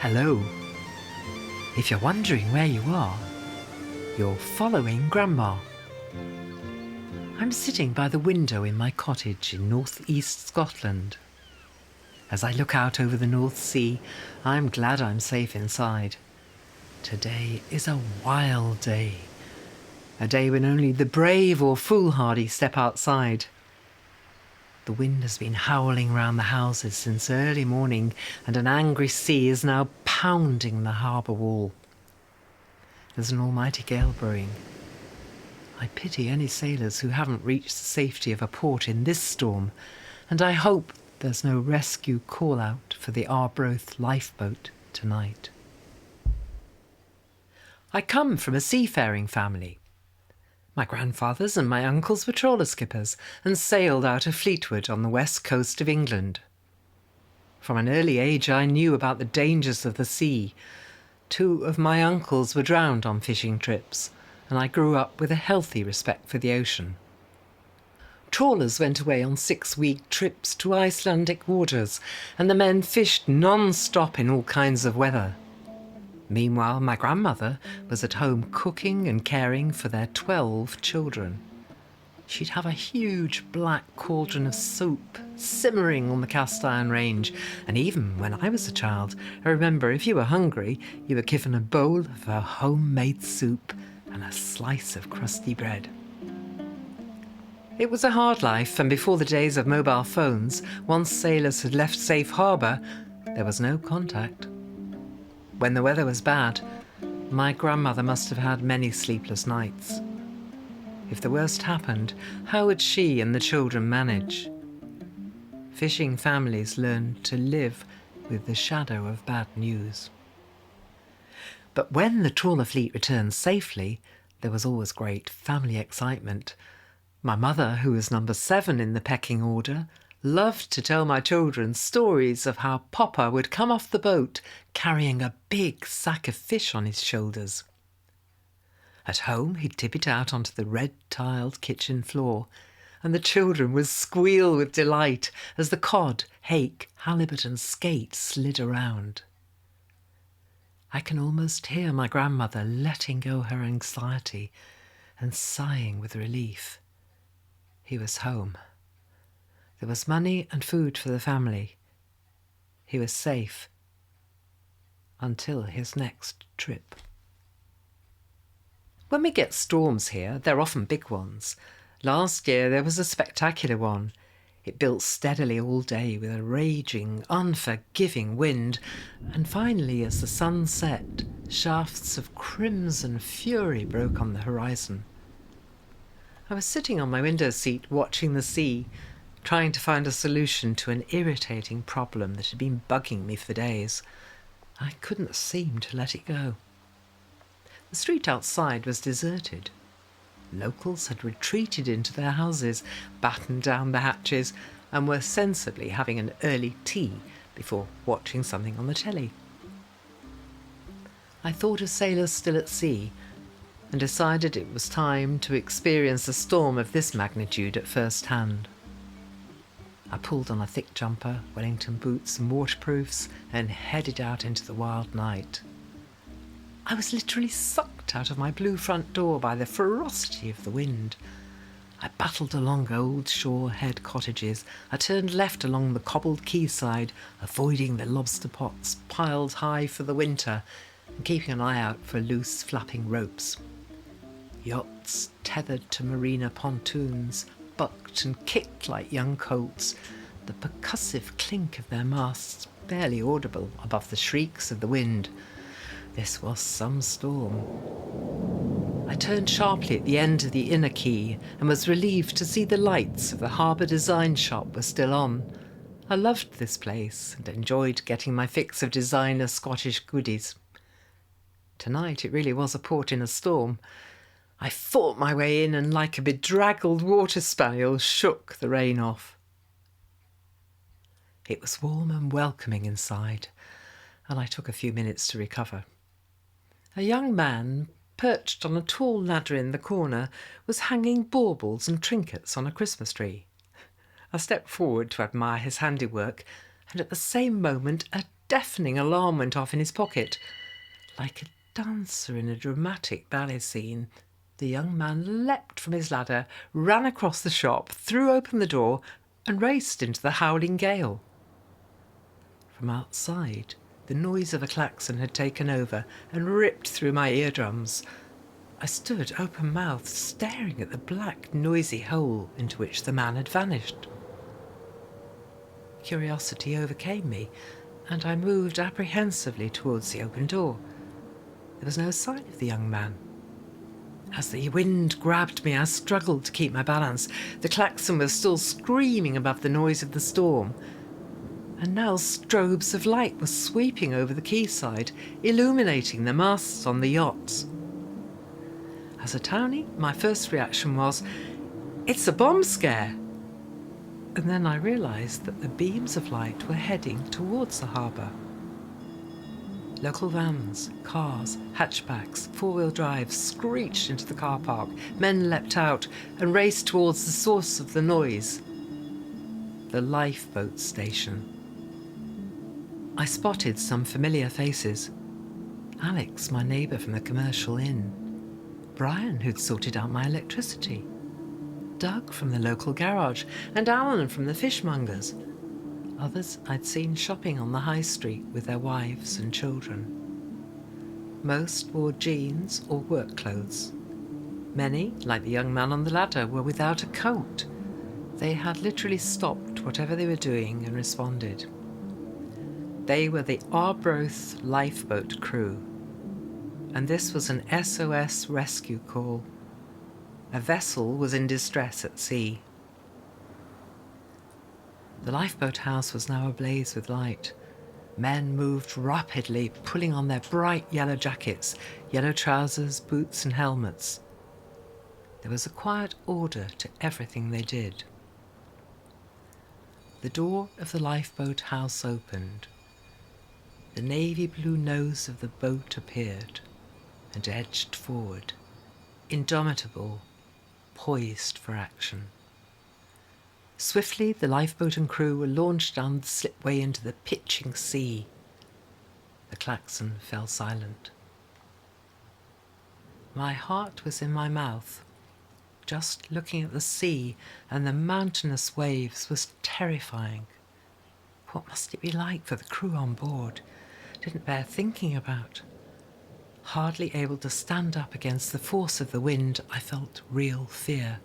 Hello. If you're wondering where you are, you're following Grandma. I'm sitting by the window in my cottage in north-east Scotland. As I look out over the North Sea, I'm glad I'm safe inside. Today is a wild day. A day when only the brave or foolhardy step outside. The wind has been howling round the houses since early morning, and an angry sea is now pounding the harbour wall. There's an almighty gale brewing. I pity any sailors who haven't reached the safety of a port in this storm, and I hope there's no rescue call-out for the Arbroath lifeboat tonight. I come from a seafaring family. My grandfathers and my uncles were trawler skippers and sailed out of Fleetwood on the west coast of England. From an early age I knew about the dangers of the sea. 2 of my uncles were drowned on fishing trips, and I grew up with a healthy respect for the ocean. Trawlers went away on 6-week trips to Icelandic waters, and the men fished non-stop in all kinds of weather. Meanwhile, my grandmother was at home cooking and caring for their 12 children. She'd have a huge black cauldron of soup simmering on the cast iron range, and even when I was a child, I remember if you were hungry, you were given a bowl of her homemade soup and a slice of crusty bread. It was a hard life, and before the days of mobile phones, once sailors had left safe harbour, there was no contact. When the weather was bad, my grandmother must have had many sleepless nights. If the worst happened, how would she and the children manage? Fishing families learn to live with the shadow of bad news. But when the trawler fleet returned safely, there was always great family excitement. My mother, who was number 7 in the pecking order, loved to tell my children stories of how Papa would come off the boat carrying a big sack of fish on his shoulders. At home, he'd tip it out onto the red-tiled kitchen floor, and the children would squeal with delight as the cod, hake, halibut and skate slid around. I can almost hear my grandmother letting go her anxiety and sighing with relief. He was home. There was money and food for the family. He was safe until his next trip. When we get storms here, they're often big ones. Last year there was a spectacular one. It built steadily all day with a raging, unforgiving wind, and finally, as the sun set, shafts of crimson fury broke on the horizon. I was sitting on my window seat watching the sea, trying to find a solution to an irritating problem that had been bugging me for days. I couldn't seem to let it go. The street outside was deserted. Locals had retreated into their houses, battened down the hatches, and were sensibly having an early tea before watching something on the telly. I thought of sailors still at sea and decided it was time to experience a storm of this magnitude at first hand. I pulled on a thick jumper, Wellington boots and waterproofs and headed out into the wild night. I was literally sucked out of my blue front door by the ferocity of the wind. I battled along old shore head cottages. I turned left along the cobbled quayside, avoiding the lobster pots piled high for the winter and keeping an eye out for loose flapping ropes. Yachts tethered to marina pontoons bucked and kicked like young colts, the percussive clink of their masts barely audible above the shrieks of the wind. This was some storm. I turned sharply at the end of the inner quay and was relieved to see the lights of the harbour design shop were still on. I loved this place and enjoyed getting my fix of designer Scottish goodies. Tonight it really was a port in a storm. I fought my way in and like a bedraggled water spaniel shook the rain off. It was warm and welcoming inside, and I took a few minutes to recover. A young man, perched on a tall ladder in the corner, was hanging baubles and trinkets on a Christmas tree. I stepped forward to admire his handiwork, and at the same moment a deafening alarm went off in his pocket. Like a dancer in a dramatic ballet scene, the young man leapt from his ladder, ran across the shop, threw open the door, and raced into the howling gale. From outside, the noise of a klaxon had taken over and ripped through my eardrums. I stood open-mouthed, staring at the black, noisy hole into which the man had vanished. Curiosity overcame me, and I moved apprehensively towards the open door. There was no sign of the young man. As the wind grabbed me, I struggled to keep my balance. The klaxon was still screaming above the noise of the storm, and now strobes of light were sweeping over the quayside, illuminating the masts on the yachts. As a townie, my first reaction was, "It's a bomb scare!" And then I realised that the beams of light were heading towards the harbour. Local vans, cars, hatchbacks, four-wheel drives screeched into the car park. Men leapt out and raced towards the source of the noise, the lifeboat station. I spotted some familiar faces. Alex, my neighbour from the commercial inn. Brian, who'd sorted out my electricity. Doug from the local garage, and Alan from the fishmongers. Others I'd seen shopping on the high street with their wives and children. Most wore jeans or work clothes. Many, like the young man on the ladder, were without a coat. They had literally stopped whatever they were doing and responded. They were the Arbroath lifeboat crew, and this was an SOS rescue call. A vessel was in distress at sea. The lifeboat house was now ablaze with light. Men moved rapidly, pulling on their bright yellow jackets, yellow trousers, boots and helmets. There was a quiet order to everything they did. The door of the lifeboat house opened. The navy blue nose of the boat appeared and edged forward, indomitable, poised for action. Swiftly, the lifeboat and crew were launched down the slipway into the pitching sea. The klaxon fell silent. My heart was in my mouth. Just looking at the sea and the mountainous waves was terrifying. What must it be like for the crew on board? Didn't bear thinking about. Hardly able to stand up against the force of the wind, I felt real fear.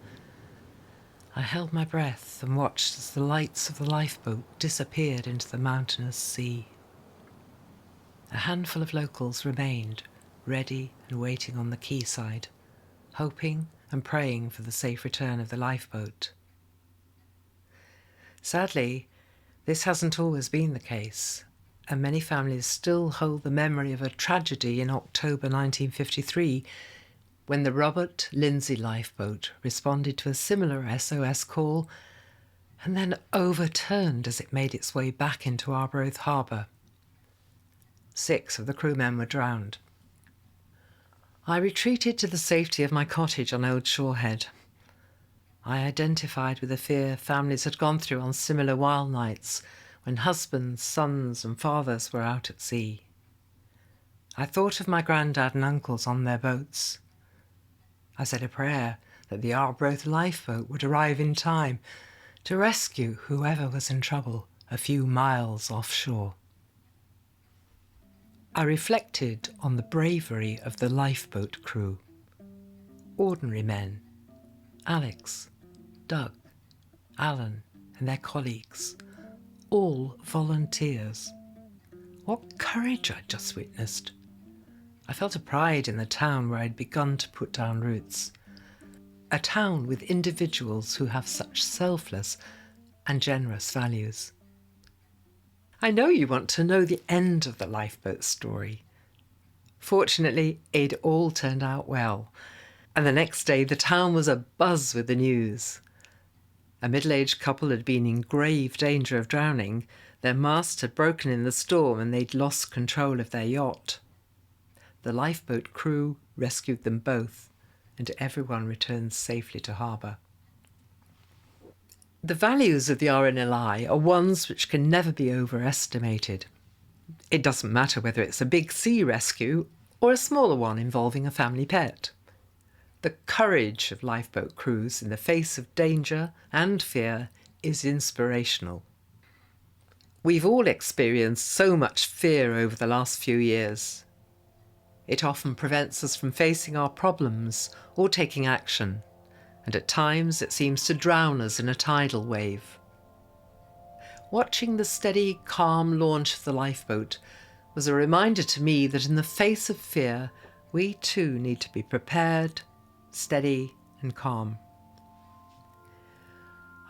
I held my breath and watched as the lights of the lifeboat disappeared into the mountainous sea. A handful of locals remained, ready and waiting on the quayside, hoping and praying for the safe return of the lifeboat. Sadly, this hasn't always been the case, and many families still hold the memory of a tragedy in October 1953 when the Robert Lindsay lifeboat responded to a similar SOS call and then overturned as it made its way back into Arbroath harbour. 6 of the crewmen were drowned. I retreated to the safety of my cottage on Old Shorehead. I identified with the fear families had gone through on similar wild nights when husbands, sons and fathers were out at sea. I thought of my granddad and uncles on their boats. I said a prayer that the Arbroath lifeboat would arrive in time to rescue whoever was in trouble a few miles offshore. I reflected on the bravery of the lifeboat crew. Ordinary men, Alex, Doug, Alan and their colleagues, all volunteers. What courage I'd just witnessed. I felt a pride in the town where I'd begun to put down roots. A town with individuals who have such selfless and generous values. I know you want to know the end of the lifeboat story. Fortunately, it all turned out well, and the next day the town was abuzz with the news. A middle-aged couple had been in grave danger of drowning. Their mast had broken in the storm and they'd lost control of their yacht. The lifeboat crew rescued them both, and everyone returned safely to harbour. The values of the RNLI are ones which can never be overestimated. It doesn't matter whether it's a big sea rescue or a smaller one involving a family pet. The courage of lifeboat crews in the face of danger and fear is inspirational. We've all experienced so much fear over the last few years. It often prevents us from facing our problems or taking action, and at times it seems to drown us in a tidal wave. Watching the steady, calm launch of the lifeboat was a reminder to me that in the face of fear, we too need to be prepared, steady and calm.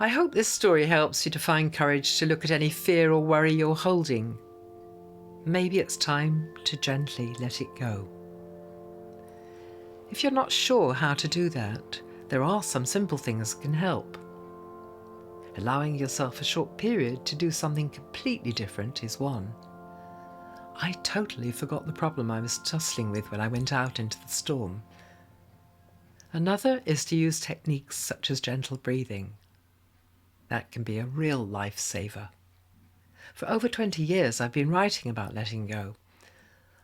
I hope this story helps you to find courage to look at any fear or worry you're holding. Maybe it's time to gently let it go. If you're not sure how to do that, there are some simple things that can help. Allowing yourself a short period to do something completely different is one. I totally forgot the problem I was tussling with when I went out into the storm. Another is to use techniques such as gentle breathing. That can be a real lifesaver. For over 20 years I've been writing about letting go.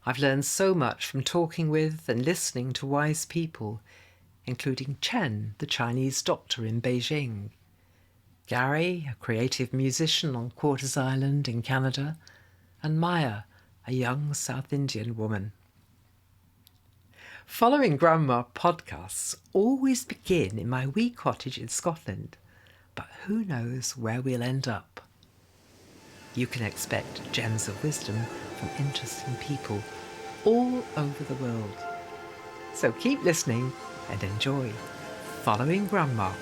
I've learned so much from talking with and listening to wise people, including Chen, the Chinese doctor in Beijing, Gary, a creative musician on Quarters Island in Canada, and Maya, a young South Indian woman. Following Grandma podcasts always begin in my wee cottage in Scotland, but who knows where we'll end up. You can expect gems of wisdom from interesting people all over the world. So keep listening and enjoy Following Grandma.